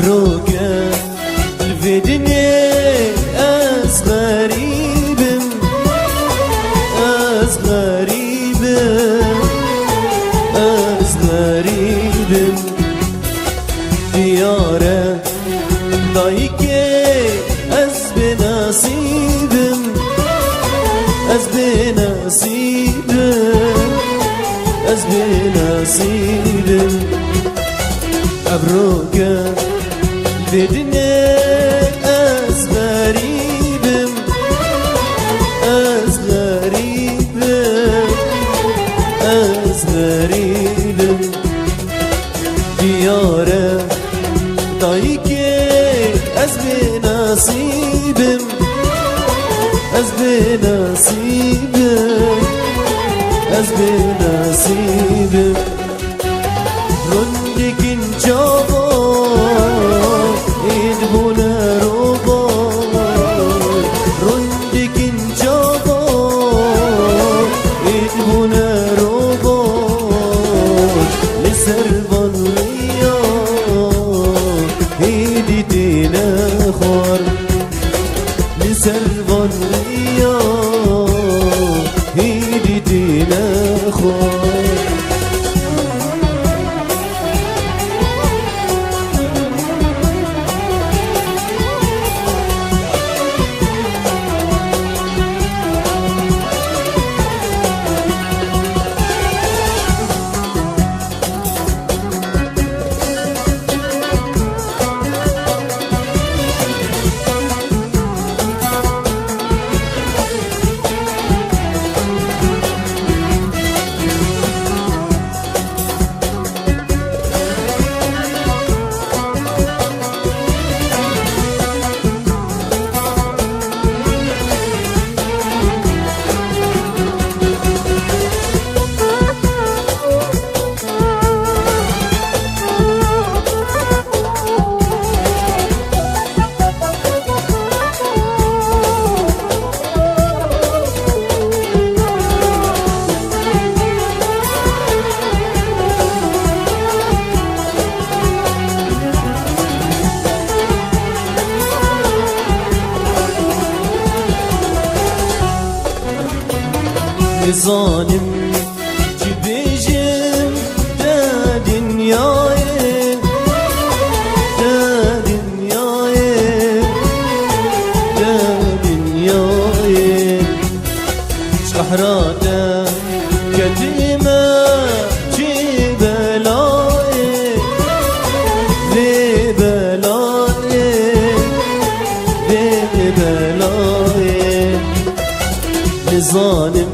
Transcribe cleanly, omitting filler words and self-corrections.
أبروكا في دنيا أز غريبم أز غريبم أز غريبم ديارة ضايكي أز بنصيبم أز بنصيبم أز بنصيبم أبروكا بدنيا أز غريبم أز غريبم أز غريبم ديارة ضايكي أز بنصيبم أز بنصيبم أز بنصيبم رندك انجابا إدبونا روبا رندك انجابا إدبونا روبا لسربان ويا هيدي دينا خوار لسربان ويا هيدي دينا خوار ظالم جبيجم دا دنياي دا دنياي دا دنياي شحراتا كديمة جبلاي لبلاي لبلاي لظالم